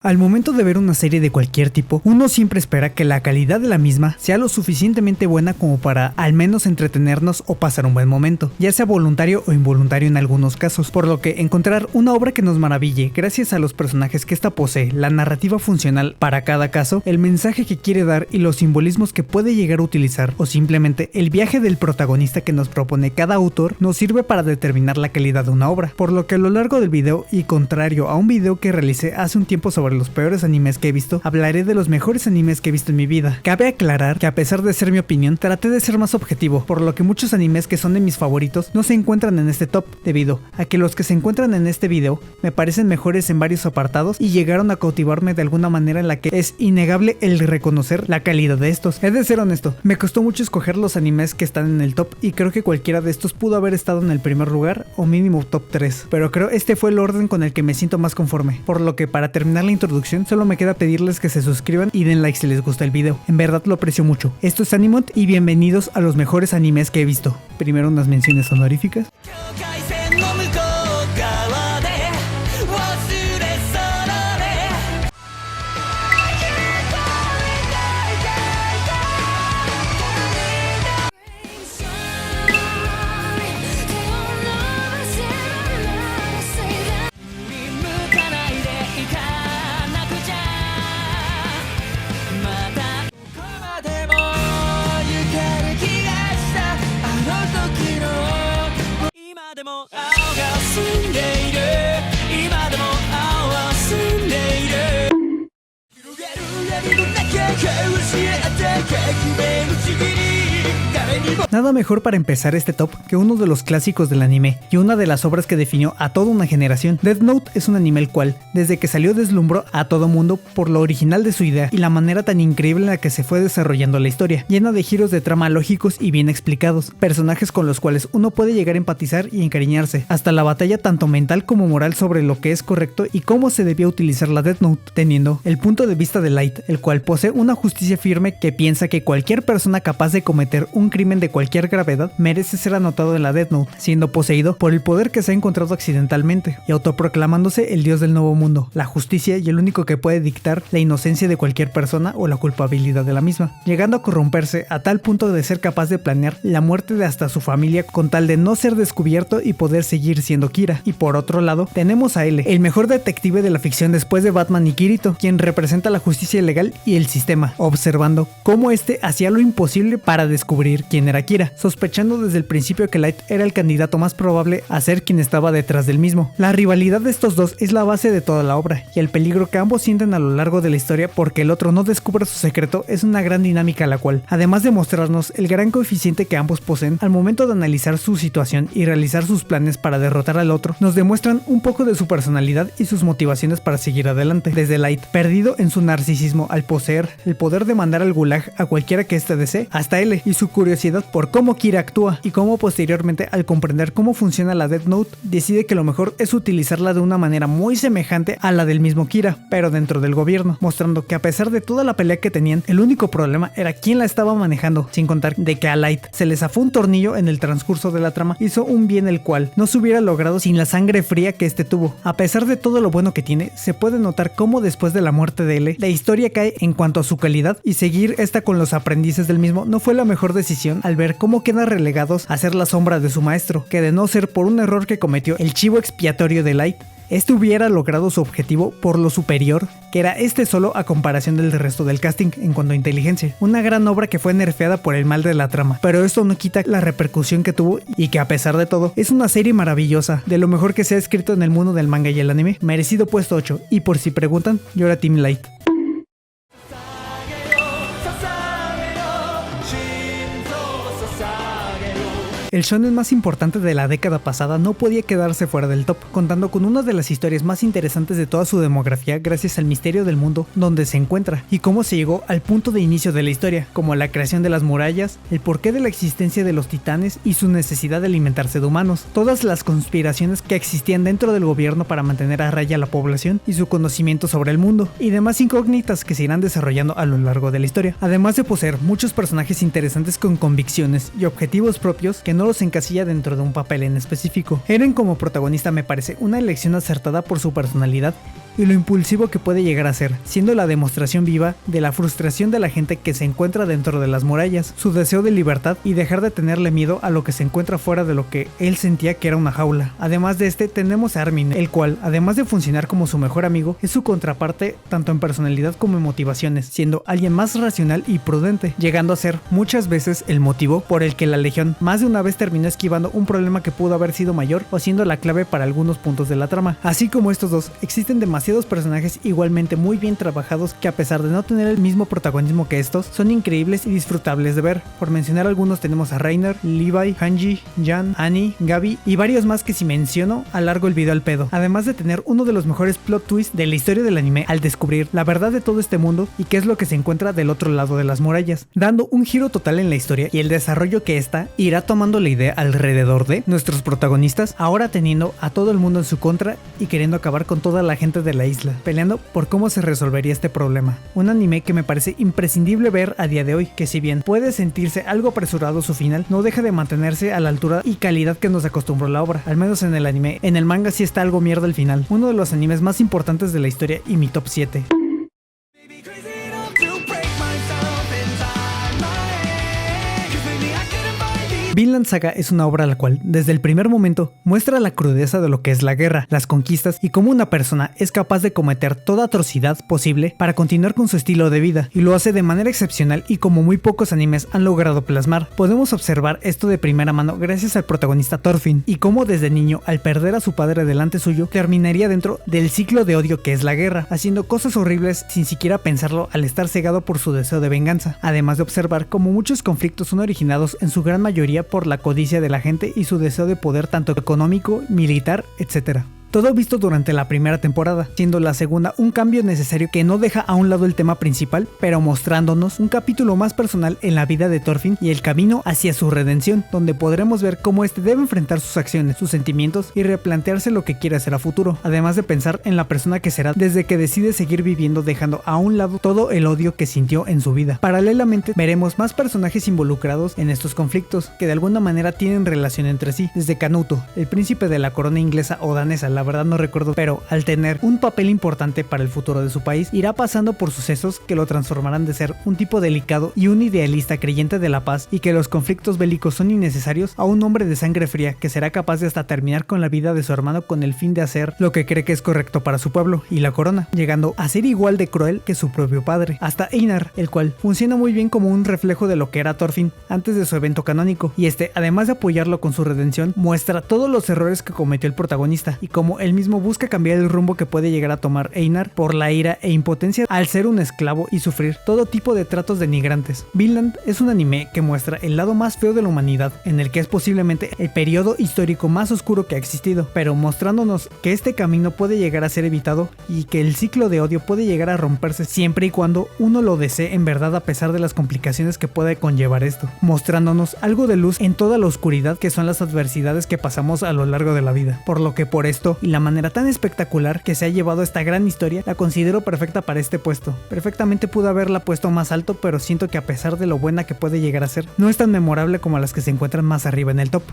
Al momento de ver una serie de cualquier tipo, uno siempre espera que la calidad de la misma sea lo suficientemente buena como para al menos entretenernos o pasar un buen momento, ya sea voluntario o involuntario en algunos casos, por lo que encontrar una obra que nos maraville gracias a los personajes que ésta posee, la narrativa funcional para cada caso, el mensaje que quiere dar y los simbolismos que puede llegar a utilizar, o simplemente el viaje del protagonista que nos propone cada autor, nos sirve para determinar la calidad de una obra, por lo que a lo largo del video, y contrario a un video que realicé hace un tiempo sobre los peores animes que he visto, hablaré de los mejores animes que he visto en mi vida. Cabe aclarar que a pesar de ser mi opinión, traté de ser más objetivo, por lo que muchos animes que son de mis favoritos no se encuentran en este top, debido a que los que se encuentran en este video me parecen mejores en varios apartados y llegaron a cautivarme de alguna manera en la que es innegable el reconocer la calidad de estos. He de ser honesto, me costó mucho escoger los animes que están en el top y creo que cualquiera de estos pudo haber estado en el primer lugar o mínimo top 3, pero creo este fue el orden con el que me siento más conforme, por lo que para terminar la introducción solo me queda pedirles que se suscriban y den like si les gusta el video. En verdad lo aprecio mucho. Esto es Animont y bienvenidos a los mejores animes que he visto. Primero unas menciones honoríficas. Nada mejor para empezar este top que uno de los clásicos del anime y una de las obras que definió a toda una generación. Death Note es un anime el cual, desde que salió, deslumbró a todo mundo por lo original de su idea y la manera tan increíble en la que se fue desarrollando la historia, llena de giros de trama lógicos y bien explicados, personajes con los cuales uno puede llegar a empatizar y encariñarse, hasta la batalla tanto mental como moral sobre lo que es correcto y cómo se debía utilizar la Death Note, teniendo el punto de vista de Light, el cual posee una justicia firme que piensa que cualquier persona capaz de cometer un crimen de cualquier gravedad merece ser anotado en la Death Note, siendo poseído por el poder que se ha encontrado accidentalmente y autoproclamándose el dios del nuevo mundo, la justicia y el único que puede dictar la inocencia de cualquier persona o la culpabilidad de la misma, llegando a corromperse a tal punto de ser capaz de planear la muerte de hasta su familia con tal de no ser descubierto y poder seguir siendo Kira. Y por otro lado tenemos a L, el mejor detective de la ficción después de Batman y Kirito, quien representa la justicia legal y el sistema, observando cómo este hacía lo imposible para descubrir quién era Kira, sospechando desde el principio que Light era el candidato más probable a ser quien estaba detrás del mismo. La rivalidad de estos dos es la base de toda la obra, y el peligro que ambos sienten a lo largo de la historia porque el otro no descubra su secreto es una gran dinámica la cual, además de mostrarnos el gran coeficiente que ambos poseen al momento de analizar su situación y realizar sus planes para derrotar al otro, nos demuestran un poco de su personalidad y sus motivaciones para seguir adelante, desde Light, perdido en su narcisismo al poseer el poder de mandar al gulag a cualquiera que éste desee, hasta L y su curiosidad por cómo Kira actúa y cómo posteriormente, al comprender cómo funciona la Death Note, decide que lo mejor es utilizarla de una manera muy semejante a la del mismo Kira, pero dentro del gobierno, mostrando que a pesar de toda la pelea que tenían, el único problema era quién la estaba manejando, sin contar de que a Light se le zafó un tornillo en el transcurso de la trama, hizo un bien el cual no se hubiera logrado sin la sangre fría que este tuvo. A pesar de todo lo bueno que tiene, se puede notar cómo después de la muerte de L, la historia cae en cuanto a su calidad y seguir esta con los aprendices del mismo no fue la mejor decisión al ver cómo quedan relegados a ser la sombra de su maestro, que de no ser por un error que cometió el chivo expiatorio de Light, este hubiera logrado su objetivo por lo superior que era este solo a comparación del resto del casting en cuanto a inteligencia. Una gran obra que fue nerfeada por el mal de la trama, pero esto no quita la repercusión que tuvo y que a pesar de todo es una serie maravillosa, de lo mejor que se ha escrito en el mundo del manga y el anime, merecido puesto 8, y por si preguntan, yo era Team Light. El shonen más importante de la década pasada no podía quedarse fuera del top, contando con una de las historias más interesantes de toda su demografía gracias al misterio del mundo donde se encuentra y cómo se llegó al punto de inicio de la historia, como la creación de las murallas, el porqué de la existencia de los titanes y su necesidad de alimentarse de humanos, todas las conspiraciones que existían dentro del gobierno para mantener a raya a la población y su conocimiento sobre el mundo, y demás incógnitas que se irán desarrollando a lo largo de la historia, además de poseer muchos personajes interesantes con convicciones y objetivos propios que no los encasilla dentro de un papel en específico. Eren como protagonista me parece una elección acertada por su personalidad y lo impulsivo que puede llegar a ser, siendo la demostración viva de la frustración de la gente que se encuentra dentro de las murallas, su deseo de libertad y dejar de tenerle miedo a lo que se encuentra fuera de lo que él sentía que era una jaula. Además de este tenemos a Armin, el cual, además de funcionar como su mejor amigo, es su contraparte tanto en personalidad como en motivaciones, siendo alguien más racional y prudente, llegando a ser muchas veces el motivo por el que la Legión más de una vez terminó esquivando un problema que pudo haber sido mayor o siendo la clave para algunos puntos de la trama. Así como estos dos, existen demasiados personajes igualmente muy bien trabajados que a pesar de no tener el mismo protagonismo que estos, son increíbles y disfrutables de ver. Por mencionar algunos tenemos a Reiner, Levi, Hanji, Jan, Annie, Gabi y varios más que si menciono alargo el video al pedo. Además de tener uno de los mejores plot twists de la historia del anime al descubrir la verdad de todo este mundo y qué es lo que se encuentra del otro lado de las murallas, dando un giro total en la historia y el desarrollo que ésta irá tomando la idea alrededor de nuestros protagonistas, ahora teniendo a todo el mundo en su contra y queriendo acabar con toda la gente de la isla, peleando por cómo se resolvería este problema. Un anime que me parece imprescindible ver a día de hoy, que si bien puede sentirse algo apresurado su final, no deja de mantenerse a la altura y calidad que nos acostumbró la obra, al menos en el anime. En el manga sí está algo mierda el final, uno de los animes más importantes de la historia y mi top 7. Vinland Saga es una obra la cual, desde el primer momento, muestra la crudeza de lo que es la guerra, las conquistas y cómo una persona es capaz de cometer toda atrocidad posible para continuar con su estilo de vida, y lo hace de manera excepcional y como muy pocos animes han logrado plasmar. Podemos observar esto de primera mano gracias al protagonista Thorfinn, y cómo desde niño, al perder a su padre delante suyo, terminaría dentro del ciclo de odio que es la guerra, haciendo cosas horribles sin siquiera pensarlo al estar cegado por su deseo de venganza, además de observar cómo muchos conflictos son originados en su gran mayoría por la codicia de la gente y su deseo de poder tanto económico, militar, etc. Todo visto durante la primera temporada, siendo la segunda un cambio necesario que no deja a un lado el tema principal, pero mostrándonos un capítulo más personal en la vida de Thorfinn y el camino hacia su redención, donde podremos ver cómo este debe enfrentar sus acciones, sus sentimientos y replantearse lo que quiere hacer a futuro, además de pensar en la persona que será desde que decide seguir viviendo, dejando a un lado todo el odio que sintió en su vida. Paralelamente veremos más personajes involucrados en estos conflictos que de alguna manera tienen relación entre sí, desde Canuto, el príncipe de la corona inglesa o danesa, la verdad no recuerdo, pero al tener un papel importante para el futuro de su país, irá pasando por sucesos que lo transformarán de ser un tipo delicado y un idealista creyente de la paz y que los conflictos bélicos son innecesarios a un hombre de sangre fría que será capaz de hasta terminar con la vida de su hermano con el fin de hacer lo que cree que es correcto para su pueblo y la corona, llegando a ser igual de cruel que su propio padre, hasta Einar, el cual funciona muy bien como un reflejo de lo que era Thorfinn antes de su evento canónico, y este, además de apoyarlo con su redención, muestra todos los errores que cometió el protagonista y cómo él mismo busca cambiar el rumbo que puede llegar a tomar Einar por la ira e impotencia al ser un esclavo y sufrir todo tipo de tratos denigrantes. Vinland es un anime que muestra el lado más feo de la humanidad, en el que es posiblemente el periodo histórico más oscuro que ha existido, pero mostrándonos que este camino puede llegar a ser evitado y que el ciclo de odio puede llegar a romperse siempre y cuando uno lo desee en verdad, a pesar de las complicaciones que puede conllevar esto, mostrándonos algo de luz en toda la oscuridad que son las adversidades que pasamos a lo largo de la vida, por lo que por esto y la manera tan espectacular que se ha llevado esta gran historia, la considero perfecta para este puesto. Perfectamente pudo haberla puesto más alto, pero siento que a pesar de lo buena que puede llegar a ser, no es tan memorable como las que se encuentran más arriba en el top.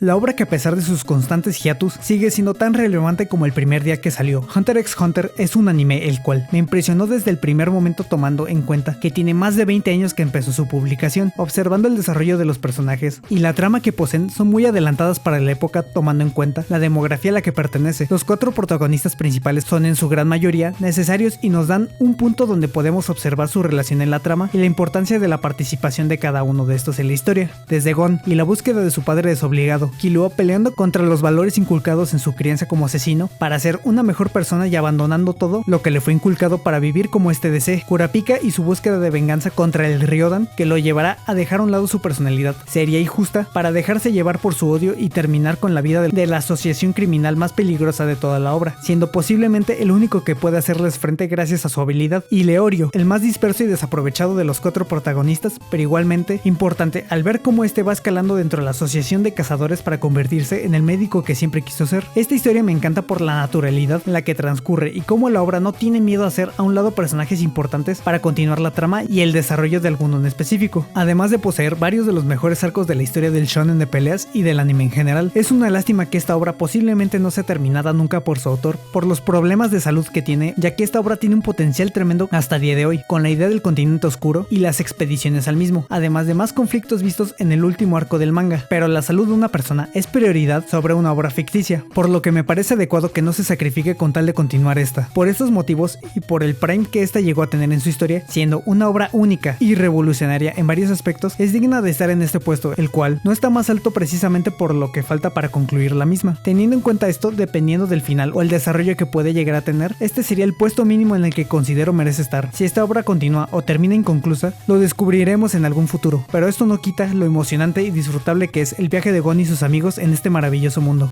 La obra que a pesar de sus constantes hiatus sigue siendo tan relevante como el primer día que salió. Hunter x Hunter es un anime el cual me impresionó desde el primer momento, tomando en cuenta que tiene más de 20 años que empezó su publicación, observando el desarrollo de los personajes y la trama que poseen son muy adelantadas para la época, tomando en cuenta la demografía a la que pertenece. Los 4 protagonistas principales son en su gran mayoría necesarios y nos dan un punto donde podemos observar su relación en la trama y la importancia de la participación de cada uno de estos en la historia, desde Gon y la búsqueda de su padre desobligado, Killua peleando contra los valores inculcados en su crianza como asesino para ser una mejor persona y abandonando todo lo que le fue inculcado para vivir como este desee, Kurapika y su búsqueda de venganza contra el Ryodan que lo llevará a dejar a un lado su personalidad seria y justa para dejarse llevar por su odio y terminar con la vida de la asociación criminal más peligrosa de toda la obra, siendo posiblemente el único que puede hacerles frente gracias a su habilidad, y Leorio, el más disperso y desaprovechado de los 4 protagonistas, pero igualmente importante al ver cómo este va escalando dentro de la asociación de cazadores errores para convertirse en el médico que siempre quiso ser. Esta historia me encanta por la naturalidad en la que transcurre y cómo la obra no tiene miedo a hacer a un lado personajes importantes para continuar la trama y el desarrollo de alguno en específico, además de poseer varios de los mejores arcos de la historia del shonen de peleas y del anime en general. Es una lástima que esta obra posiblemente no sea terminada nunca por su autor, por los problemas de salud que tiene, ya que esta obra tiene un potencial tremendo hasta el día de hoy, con la idea del continente oscuro y las expediciones al mismo, además de más conflictos vistos en el último arco del manga, pero la salud de una persona es prioridad sobre una obra ficticia, por lo que me parece adecuado que no se sacrifique con tal de continuar esta. Por estos motivos y por el prime que esta llegó a tener en su historia, siendo una obra única y revolucionaria en varios aspectos, es digna de estar en este puesto, el cual no está más alto precisamente por lo que falta para concluir la misma. Teniendo en cuenta esto, dependiendo del final o el desarrollo que puede llegar a tener, este sería el puesto mínimo en el que considero merece estar. Si esta obra continúa o termina inconclusa, lo descubriremos en algún futuro, pero esto no quita lo emocionante y disfrutable que es el viaje de Gon y sus amigos en este maravilloso mundo.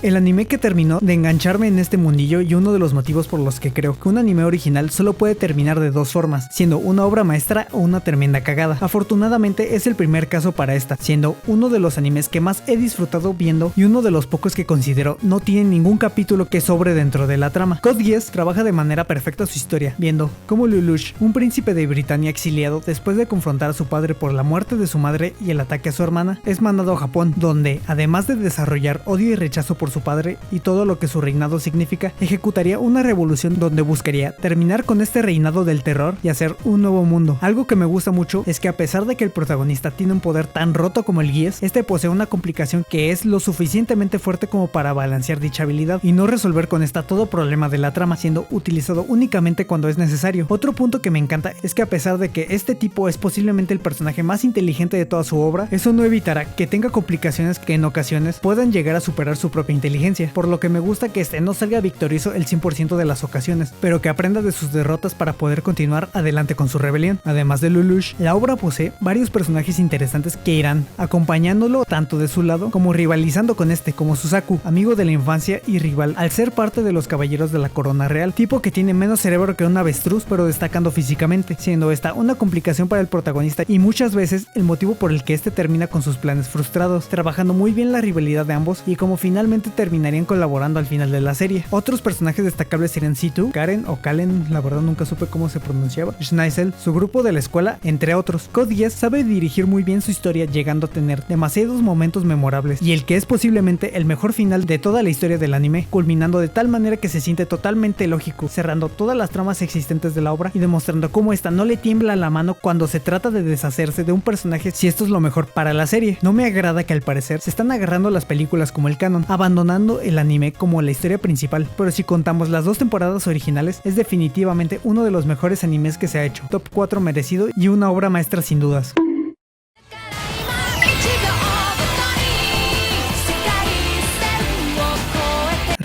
El anime que terminó de engancharme en este mundillo y uno de los motivos por los que creo que un anime original solo puede terminar de dos formas, siendo una obra maestra o una tremenda cagada. Afortunadamente es el primer caso para esta, siendo uno de los animes que más he disfrutado viendo y uno de los pocos que considero no tiene ningún capítulo que sobre dentro de la trama. Code Geass trabaja de manera perfecta su historia, viendo cómo Lelouch, un príncipe de Britania exiliado después de confrontar a su padre por la muerte de su madre y el ataque a su hermana, es mandado a Japón, donde, además de desarrollar odio y rechazo por su padre y todo lo que su reinado significa, ejecutaría una revolución donde buscaría terminar con este reinado del terror y hacer un nuevo mundo. Algo que me gusta mucho es que a pesar de que el protagonista tiene un poder tan roto como el Geass, este posee una complicación que es lo suficientemente fuerte como para balancear dicha habilidad y no resolver con esta todo problema de la trama, siendo utilizado únicamente cuando es necesario. Otro punto que me encanta es que a pesar de que este tipo es posiblemente el personaje más inteligente de toda su obra, eso no evitará que tenga complicaciones que en ocasiones puedan llegar a superar su propia inteligencia, por lo que me gusta que este no salga victorioso el 100% de las ocasiones, pero que aprenda de sus derrotas para poder continuar adelante con su rebelión. Además de Lelouch, la obra posee varios personajes interesantes que irán acompañándolo tanto de su lado como rivalizando con este, como Suzaku, amigo de la infancia y rival al ser parte de los caballeros de la corona real, tipo que tiene menos cerebro que un avestruz pero destacando físicamente, siendo esta una complicación para el protagonista y muchas veces el motivo por el que este termina con sus planes frustrados, trabajando muy bien la rivalidad de ambos y como finalmente terminarían colaborando al final de la serie. Otros personajes destacables serían Situ, Karen o Kalen, la verdad nunca supe cómo se pronunciaba, Schneisel, su grupo de la escuela, entre otros. Code Geass sabe dirigir muy bien su historia, llegando a tener demasiados momentos memorables y el que es posiblemente el mejor final de toda la historia del anime, culminando de tal manera que se siente totalmente lógico, cerrando todas las tramas existentes de la obra y demostrando cómo esta no le tiembla la mano cuando se trata de deshacerse de un personaje si esto es lo mejor para la serie. No me agrada que al parecer se están agarrando las películas como el canon, abandonando el anime como la historia principal, pero si contamos las dos temporadas originales, es definitivamente uno de los mejores animes que se ha hecho, top 4 merecido y una obra maestra sin dudas.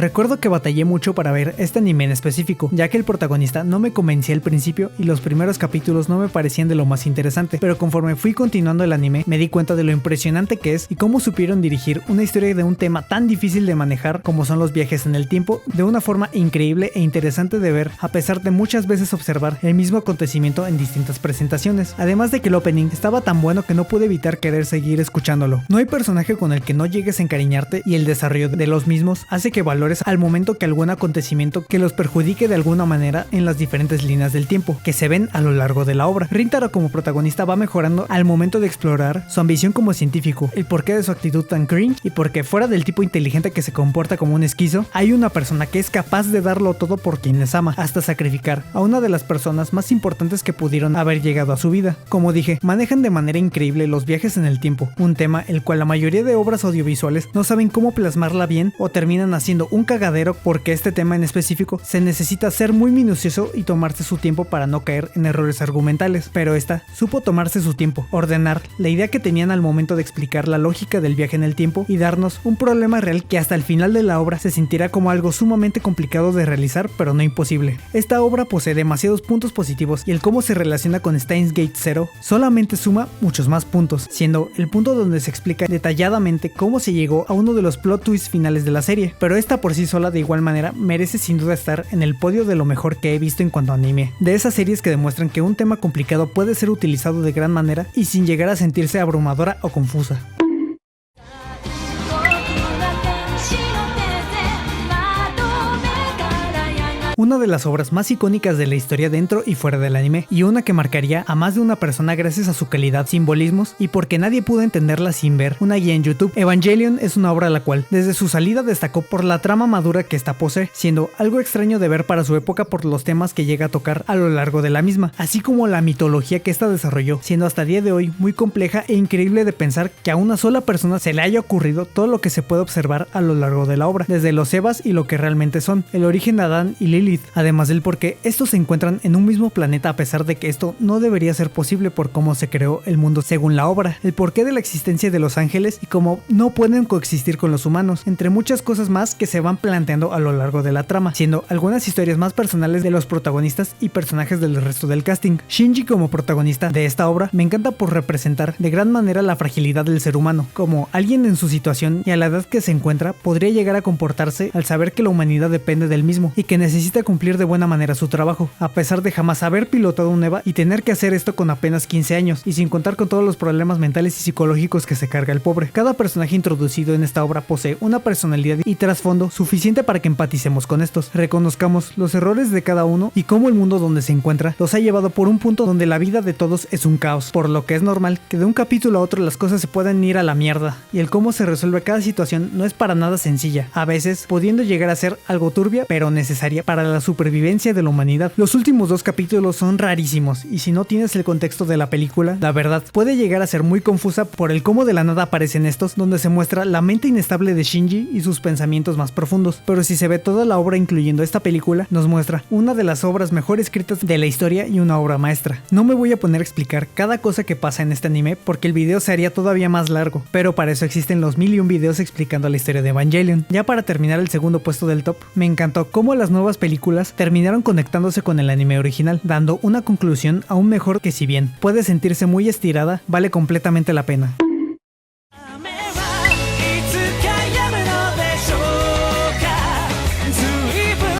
Recuerdo que batallé mucho para ver este anime en específico, ya que el protagonista no me convencía al principio y los primeros capítulos no me parecían de lo más interesante, pero conforme fui continuando el anime me di cuenta de lo impresionante que es y cómo supieron dirigir una historia de un tema tan difícil de manejar como son los viajes en el tiempo de una forma increíble e interesante de ver, a pesar de muchas veces observar el mismo acontecimiento en distintas presentaciones, además de que el opening estaba tan bueno que no pude evitar querer seguir escuchándolo. No hay personaje con el que no llegues a encariñarte y el desarrollo de los mismos hace que valores al momento que algún acontecimiento que los perjudique de alguna manera en las diferentes líneas del tiempo que se ven a lo largo de la obra. Rintaro como protagonista va mejorando al momento de explorar su ambición como científico, el porqué de su actitud tan cringe y porque fuera del tipo inteligente que se comporta como un esquizo, hay una persona que es capaz de darlo todo por quien les ama, hasta sacrificar a una de las personas más importantes que pudieron haber llegado a su vida. Como dije, manejan de manera increíble los viajes en el tiempo, un tema el cual la mayoría de obras audiovisuales no saben cómo plasmarla bien o terminan haciendo un cagadero porque este tema en específico se necesita ser muy minucioso y tomarse su tiempo para no caer en errores argumentales, pero esta supo tomarse su tiempo, ordenar la idea que tenían al momento de explicar la lógica del viaje en el tiempo y darnos un problema real que hasta el final de la obra se sentirá como algo sumamente complicado de realizar pero no imposible. Esta obra posee demasiados puntos positivos y el cómo se relaciona con Steins Gate Zero solamente suma muchos más puntos, siendo el punto donde se explica detalladamente cómo se llegó a uno de los plot twists finales de la serie, pero esta por sí sola de igual manera merece sin duda estar en el podio de lo mejor que he visto en cuanto a anime, de esas series que demuestran que un tema complicado puede ser utilizado de gran manera y sin llegar a sentirse abrumadora o confusa. Una de las obras más icónicas de la historia dentro y fuera del anime, y una que marcaría a más de una persona gracias a su calidad, simbolismos y porque nadie pudo entenderla sin ver una guía en YouTube. Evangelion es una obra la cual desde su salida destacó por la trama madura que esta posee, siendo algo extraño de ver para su época por los temas que llega a tocar a lo largo de la misma, así como la mitología que esta desarrolló, siendo hasta día de hoy muy compleja e increíble de pensar que a una sola persona se le haya ocurrido todo lo que se puede observar a lo largo de la obra, desde los Evas y lo que realmente son, el origen de Adán y Lilith, además del por qué estos se encuentran en un mismo planeta a pesar de que esto no debería ser posible por cómo se creó el mundo según la obra, el porqué de la existencia de los ángeles y cómo no pueden coexistir con los humanos, entre muchas cosas más que se van planteando a lo largo de la trama, siendo algunas historias más personales de los protagonistas y personajes del resto del casting. Shinji como protagonista de esta obra me encanta por representar de gran manera la fragilidad del ser humano, como alguien en su situación y a la edad que se encuentra podría llegar a comportarse al saber que la humanidad depende del mismo y que necesita cumplir de buena manera su trabajo, a pesar de jamás haber pilotado un EVA y tener que hacer esto con apenas 15 años y sin contar con todos los problemas mentales y psicológicos que se carga el pobre. Cada personaje introducido en esta obra posee una personalidad y trasfondo suficiente para que empaticemos con estos, reconozcamos los errores de cada uno y cómo el mundo donde se encuentra los ha llevado por un punto donde la vida de todos es un caos, por lo que es normal que de un capítulo a otro las cosas se puedan ir a la mierda y el cómo se resuelve cada situación no es para nada sencilla, a veces pudiendo llegar a ser algo turbia pero necesaria para la supervivencia de la humanidad. Los últimos dos capítulos son rarísimos y si no tienes el contexto de la película, la verdad puede llegar a ser muy confusa por el cómo de la nada aparecen estos, donde se muestra la mente inestable de Shinji y sus pensamientos más profundos, pero si se ve toda la obra incluyendo esta película, nos muestra una de las obras mejor escritas de la historia y una obra maestra. No me voy a poner a explicar cada cosa que pasa en este anime porque el video se haría todavía más largo, pero para eso existen los 1001 videos explicando la historia de Evangelion. Ya para terminar el segundo puesto del top, me encantó cómo las nuevas películas terminaron conectándose con el anime original, dando una conclusión aún mejor que si bien puede sentirse muy estirada, vale completamente la pena.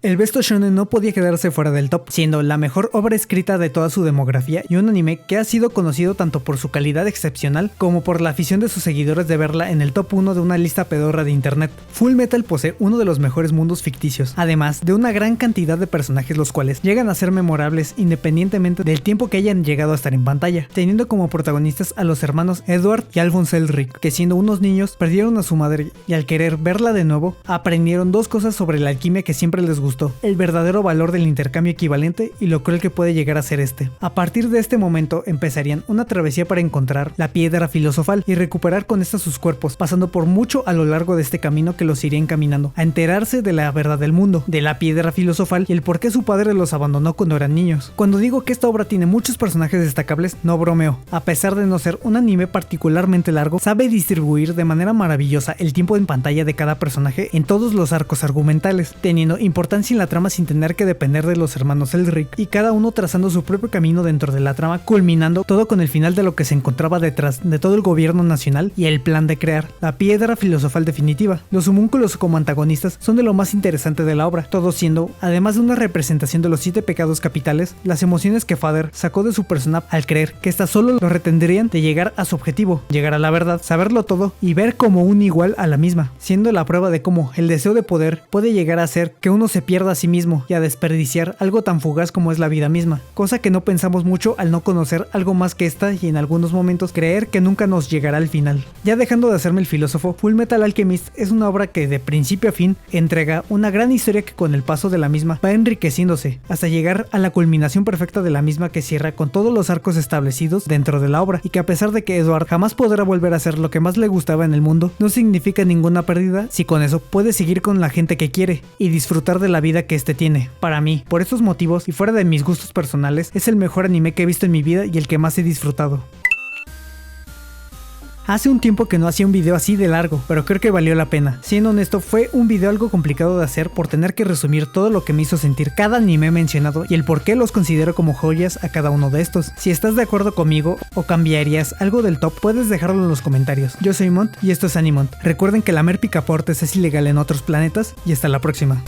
El Besto Shonen no podía quedarse fuera del top, siendo la mejor obra escrita de toda su demografía y un anime que ha sido conocido tanto por su calidad excepcional como por la afición de sus seguidores de verla en el top 1 de una lista pedorra de internet. Full Metal posee uno de los mejores mundos ficticios, además de una gran cantidad de personajes los cuales llegan a ser memorables independientemente del tiempo que hayan llegado a estar en pantalla, teniendo como protagonistas a los hermanos Edward y Alphonse Elric, que siendo unos niños perdieron a su madre y al querer verla de nuevo, aprendieron dos cosas sobre la alquimia que siempre les gustó: el verdadero valor del intercambio equivalente y lo cruel que puede llegar a ser este. A partir de este momento empezarían una travesía para encontrar la piedra filosofal y recuperar con esta sus cuerpos, pasando por mucho a lo largo de este camino que los iría encaminando a enterarse de la verdad del mundo, de la piedra filosofal y el por qué su padre los abandonó cuando eran niños. Cuando digo que esta obra tiene muchos personajes destacables, no bromeo. A pesar de no ser un anime particularmente largo, sabe distribuir de manera maravillosa el tiempo en pantalla de cada personaje en todos los arcos argumentales, teniendo importancia en la trama sin tener que depender de los hermanos Elric, y cada uno trazando su propio camino dentro de la trama, culminando todo con el final de lo que se encontraba detrás de todo el gobierno nacional y el plan de crear la piedra filosofal definitiva. Los homúnculos como antagonistas son de lo más interesante de la obra, todo siendo, además de una representación de los 7 pecados capitales, las emociones que Father sacó de su persona al creer que estas solo lo retendrían de llegar a su objetivo, llegar a la verdad, saberlo todo y ver como un igual a la misma, siendo la prueba de cómo el deseo de poder puede llegar a hacer que uno se pierda a sí mismo y a desperdiciar algo tan fugaz como es la vida misma, cosa que no pensamos mucho al no conocer algo más que esta y en algunos momentos creer que nunca nos llegará al final. Ya dejando de hacerme el filósofo, Full Metal Alchemist es una obra que de principio a fin entrega una gran historia que con el paso de la misma va enriqueciéndose hasta llegar a la culminación perfecta de la misma, que cierra con todos los arcos establecidos dentro de la obra, y que a pesar de que Edward jamás podrá volver a hacer lo que más le gustaba en el mundo, no significa ninguna pérdida si con eso puede seguir con la gente que quiere y disfrutar de la vida que este tiene. Para mí, por estos motivos y fuera de mis gustos personales, es el mejor anime que he visto en mi vida y el que más he disfrutado. Hace un tiempo que no hacía un video así de largo, pero creo que valió la pena. Siendo honesto, fue un video algo complicado de hacer por tener que resumir todo lo que me hizo sentir cada anime mencionado y el por qué los considero como joyas a cada uno de estos. Si estás de acuerdo conmigo o cambiarías algo del top, puedes dejarlo en los comentarios. Yo soy Mont y esto es Animont. Recuerden que lamer picaportes es ilegal en otros planetas y hasta la próxima.